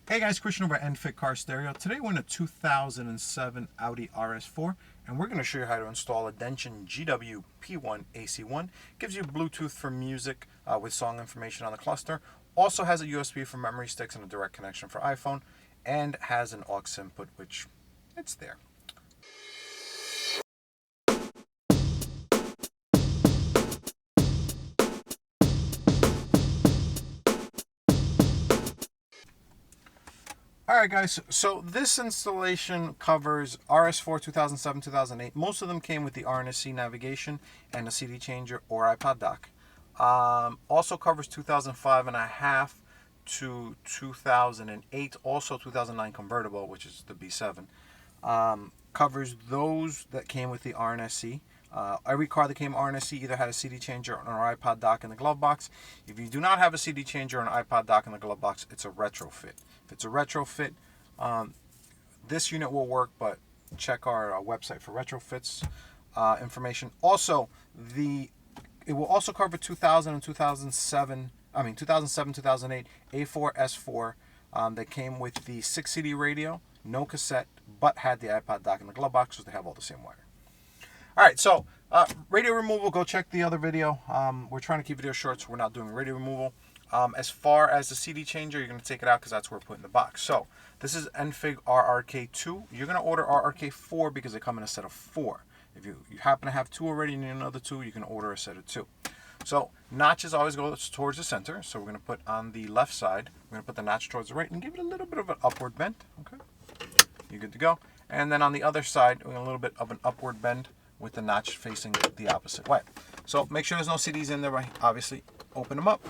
Hey guys, Christian over at NFit Car Stereo. Today we're in a 2007 Audi RS4 and we're going to show you how to install a Dension GWP1AC1. Gives you Bluetooth for music with song information on the cluster. Also has a USB for memory sticks and a direct connection for iPhone, and has an aux input, which it's there. Alright guys, so this installation covers RS4 2007-2008. Most of them came with the RNS-E navigation and a CD changer or iPod dock. Also covers 2005 and a half to 2008, also 2009 convertible, which is the B7. Covers those that came with the RNS-E. Every car that came RNS-E either had a CD changer or an iPod dock in the glove box. If you do not have a CD changer or an iPod dock in the glove box, it's a retrofit. If it's a retrofit, this unit will work, but check our website for retrofits information. Also, it will also cover 2000 and 2007. 2007-2008 A4 S4 that came with the 6 CD radio, no cassette, but had the iPod dock in the glove box, so they have all the same wire. All right, so radio removal, go check the other video. We're trying to keep videos short, so we're not doing radio removal. As far as the CD changer, you're going to take it out because that's where we're putting the box. So this is Enfig RRK2. You're going to order RRK4 because they come in a set of 4. If you happen to have 2 already and you need another 2, you can order a set of 2. So notches always go towards the center. So we're going to put on the left side, we're going to put the notch towards the right and give it a little bit of an upward bend. Okay, you're good to go. And then on the other side, we're going to a little bit of an upward bend with the notch facing the opposite way. So make sure there's no CDs in there, right? Obviously, open them up,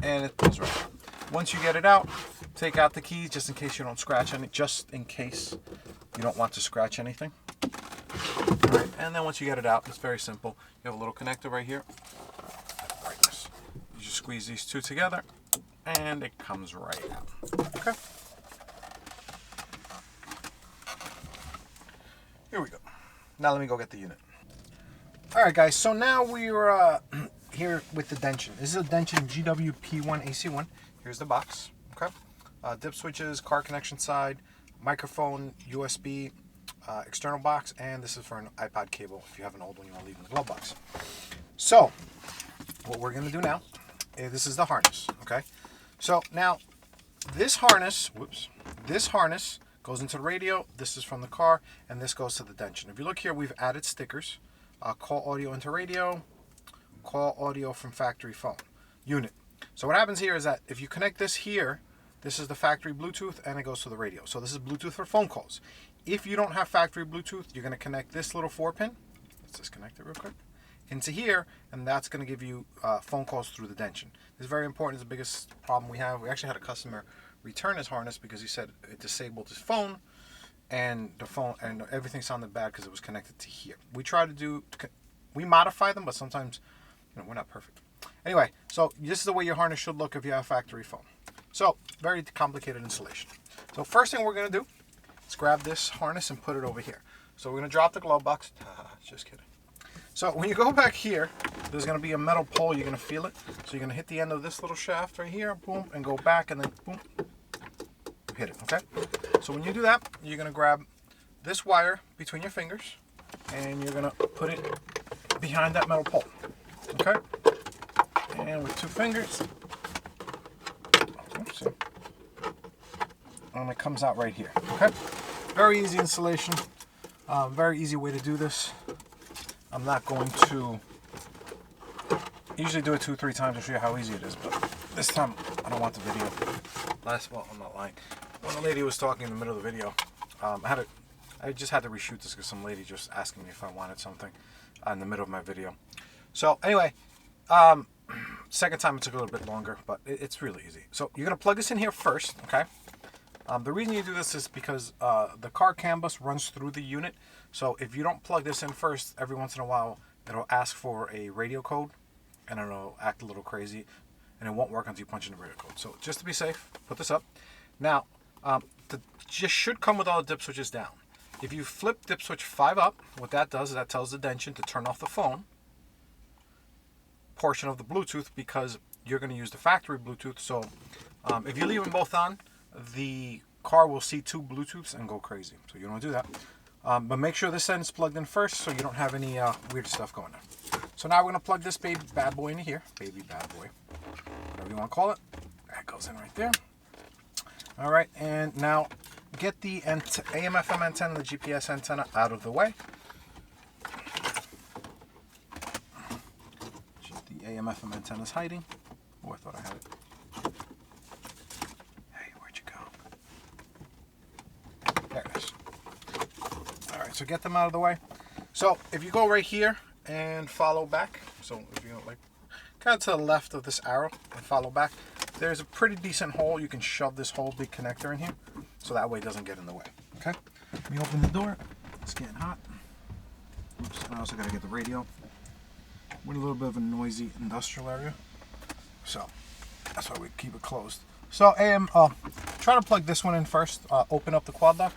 and it goes right. Once you get it out, take out the keys just in case you don't scratch any, just in case you don't want to scratch anything. All right, and then once you get it out, it's very simple. You have a little connector right here. You just squeeze these two together, and it comes right out. Okay. Here we go. Now let me go get the unit. Alright guys, so now we're here with the Dension. This is a Dension GWP1AC1. Here's the box. Okay. Dip switches, car connection side, microphone, USB, external box, and this is for an iPod cable if you have an old one you want to leave in the glove box. So, what we're going to do now, this is the harness. Okay. So now, this harness goes into the radio, this is from the car, and this goes to the Dension. If you look here, we've added stickers. Call audio into radio, call audio from factory phone unit. So what happens here is that if you connect this here, this is the factory Bluetooth and it goes to the radio. So this is Bluetooth for phone calls. If you don't have factory Bluetooth, you're going to connect this little 4-pin. Let's disconnect it real quick. Into here, and that's going to give you phone calls through the Dension. This is very important. It's the biggest problem we have. We actually had a customer return his harness because he said it disabled his phone, and the phone and everything sounded bad because it was connected to here. We modify them, but sometimes we're not perfect. Anyway, so this is the way your harness should look if you have a factory phone. So very complicated installation. So first thing we're going to do is grab this harness and put it over here. So we're going to drop the glove box. Just kidding. So when you go back here, there's going to be a metal pole. You're going to feel it. So you're going to hit the end of this little shaft right here, boom, and go back, and then boom, hit it. Okay. So when you do that, you're going to grab this wire between your fingers, and you're going to put it behind that metal pole. Okay. And with 2 fingers, and it comes out right here. Okay. Very easy installation. Very easy way to do this. I'm not going to usually do it 2-3 times to show you how easy it is, but this time I don't want the video. Well, I'm not lying. When the lady was talking in the middle of the video, I just had to reshoot this because some lady just asking me if I wanted something in the middle of my video. So anyway, second time it took a little bit longer, but it's really easy. So you're going to plug this in here first, okay? The reason you do this is because the car CAN bus runs through the unit. So if you don't plug this in first, every once in a while, it'll ask for a radio code, and it'll act a little crazy, and it won't work until you punch in the radio code. So just to be safe, put this up. Now, just should come with all the dip switches down. If you flip dip switch 5 up, what that does is that tells the Dension to turn off the phone portion of the Bluetooth because you're going to use the factory Bluetooth. So if you leave them both on, the car will see two Bluetooths and go crazy. So you don't want to do that. But make sure this end is plugged in first so you don't have any weird stuff going on. So now we're going to plug this baby bad boy into here. Baby bad boy. Whatever you want to call it. That goes in right there. All right, and now get the AM/FM antenna, the GPS antenna out of the way. The AM/FM antenna is hiding. Oh, I thought I had it. Hey, where'd you go? There it is. All right, so get them out of the way. So if you go right here and follow back, so if you go like kind of to the left of this arrow and follow back, there's a pretty decent hole. You can shove this whole big connector in here, so that way it doesn't get in the way. Okay. Let me open the door. It's getting hot. Oops. I also got to get the radio. We're in a little bit of a noisy industrial area, so that's why we keep it closed. So try to plug this one in first. Open up the quad lock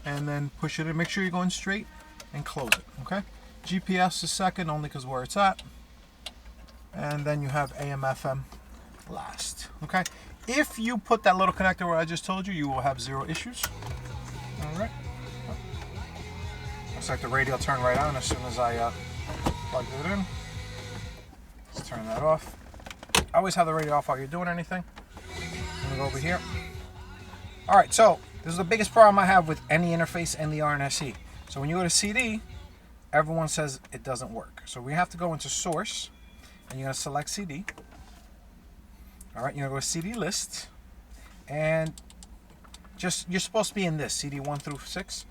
and then push it in. Make sure you're going straight and close it. Okay. GPS is second, only because where it's at, and then you have AM/FM last. Okay. If you put that little connector where I just told you, you will have zero issues. All right. Looks like the radio turned right on as soon as I plugged it in. Let's turn that off. Always have the radio off while you're doing anything. I'm gonna go over here. All right, so this is the biggest problem I have with any interface and the RNS-E. So when you go to CD, everyone says it doesn't work. So we have to go into source, and you're gonna select CD. All right, you're gonna go to CD list, and you're supposed to be in this CD 1 through 6.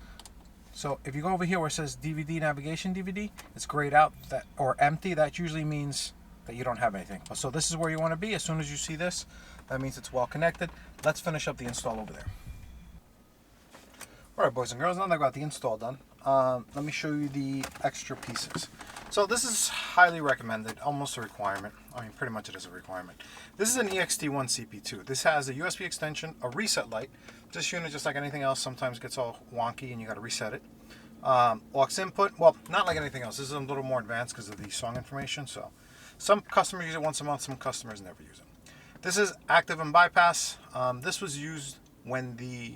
So if you go over here where it says DVD navigation DVD, it's grayed out that or empty. That usually means that you don't have anything. So this is where you want to be. As soon as you see this, that means it's well connected. Let's finish up the install over there. All right, boys and girls, now that I got the install done, let me show you the extra pieces. So this is highly recommended, almost a requirement. I mean, pretty much it is a requirement. This is an EXT1 CP2. This has a USB extension, a reset light. This unit, just like anything else, sometimes gets all wonky and you got to reset it. Aux input, well, not like anything else. This is a little more advanced because of the song information. So some customers use it once a month, some customers never use it. This is active and bypass. This was used when the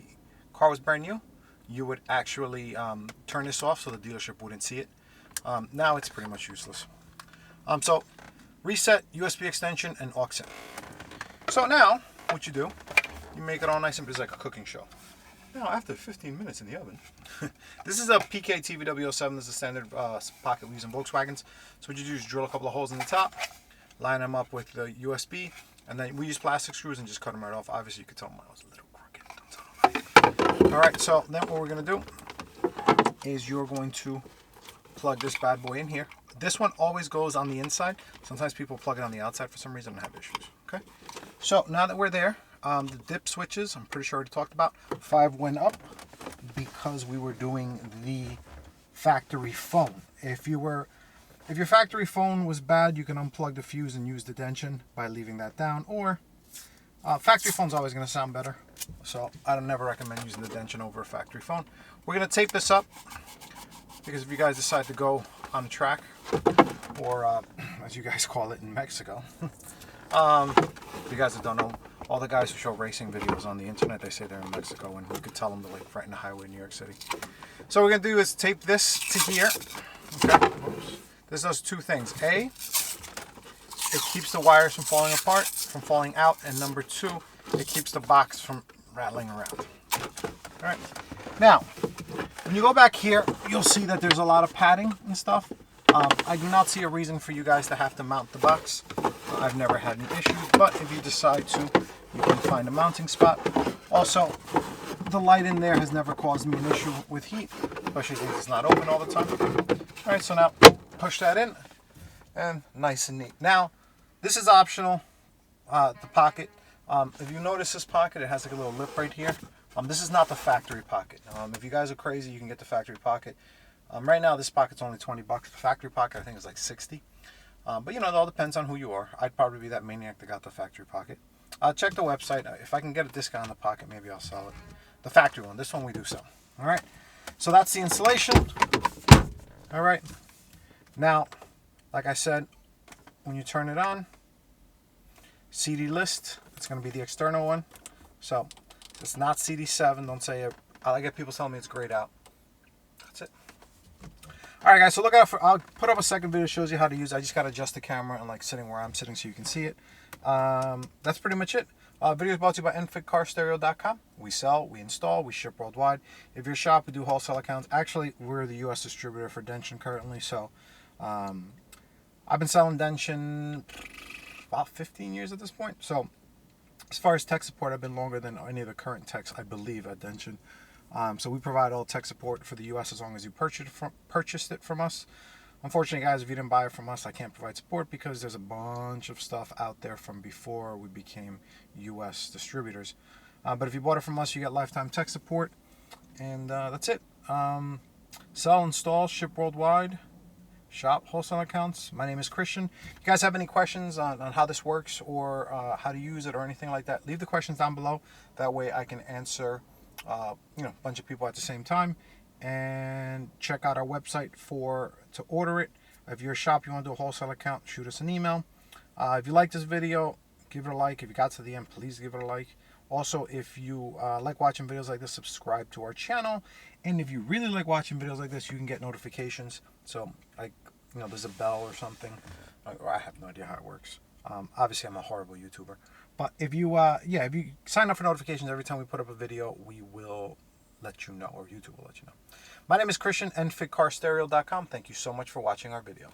car was brand new. You would actually turn this off so the dealership wouldn't see it. Now it's pretty much useless. So reset, USB extension, and aux in. So now what you do, you make it all nice and busy like a cooking show. Now after 15 minutes in the oven, this is a PK TVW07. This is a standard pocket we use in Volkswagens. So what you do is drill a couple of holes in the top, line them up with the USB, and then we use plastic screws and just cut them right off. Obviously you could tell mine was a little crooked. Don't tell nobody. All right, so then what we're gonna do is you're going to plug this bad boy in here. This one always goes on the inside. Sometimes people plug it on the outside for some reason and have issues. Okay. So now that we're there, the dip switches, I'm pretty sure I already talked about. 5 went up because we were doing the factory phone. If your factory phone was bad, you can unplug the fuse and use the Dension by leaving that down. Or factory phone's always going to sound better. So I don't never recommend using the Dension over a factory phone. We're going to tape this up because if you guys decide to go on the track, or as you guys call it in Mexico, if you guys that don't know, all the guys who show racing videos on the internet, they say they're in Mexico, and you could tell them they're like right in the highway in New York City. So what we're gonna do is tape this to here. Okay. Oops. This does two things. A, it keeps the wires from falling apart, from falling out, and number 2, it keeps the box from rattling around. All right. Now, when you go back here, you'll see that there's a lot of padding and stuff. I do not see a reason for you guys to have to mount the box. I've never had any issues, but if you decide to, you can find a mounting spot. Also, the light in there has never caused me an issue with heat, especially since it's not open all the time. All right, so now push that in, and nice and neat. Now, this is optional, the pocket. If you notice this pocket, it has like a little lip right here. This is not the factory pocket. If you guys are crazy, you can get the factory pocket. Right now, this pocket's only $20. The factory pocket, I think, is like 60. But you know, it all depends on who you are. I'd probably be that maniac that got the factory pocket. Check the website. If I can get a discount on the pocket, maybe I'll sell it. The factory one. This one we do sell. All right. So that's the installation. All right. Now, like I said, when you turn it on, CD list. It's going to be the external one. So It's not CD7. Don't say it. I get people telling me it's grayed out. That's it. All right, guys. So look out for. I'll put up a second video that shows you how to use it. I just got to adjust the camera and like sitting where I'm sitting so you can see it. That's pretty much it. Video is brought to you by enfitcarstereo.com. We sell, we install, we ship worldwide. If you're a shop, we do wholesale accounts. Actually, we're the U.S. distributor for Dension currently. So I've been selling Dension about 15 years at this point. So as far as tech support, I've been longer than any of the current techs, I believe, at Dension. So we provide all tech support for the U.S. as long as you purchased it from us. Unfortunately, guys, if you didn't buy it from us, I can't provide support because there's a bunch of stuff out there from before we became U.S. distributors. But if you bought it from us, you get lifetime tech support. And that's it. Sell, install, ship worldwide, shop, wholesale accounts. My name is Christian. If you guys have any questions on how this works or how to use it or anything like that, leave the questions down below. That way I can answer a bunch of people at the same time. And check out our website to order it. If you're a shop, you want to do a wholesale account, shoot us an email. If you like this video, give it a like. If you got to the end, please give it a like. Also, if you like watching videos like this, subscribe to our channel. And if you really like watching videos like this, you can get notifications. So, like, there's a bell or something. Or I have no idea how it works. Obviously, I'm a horrible YouTuber. But if you sign up for notifications every time we put up a video, we will let you know, or YouTube will let you know. My name is Christian, enfitcarstereo.com. Thank you so much for watching our video.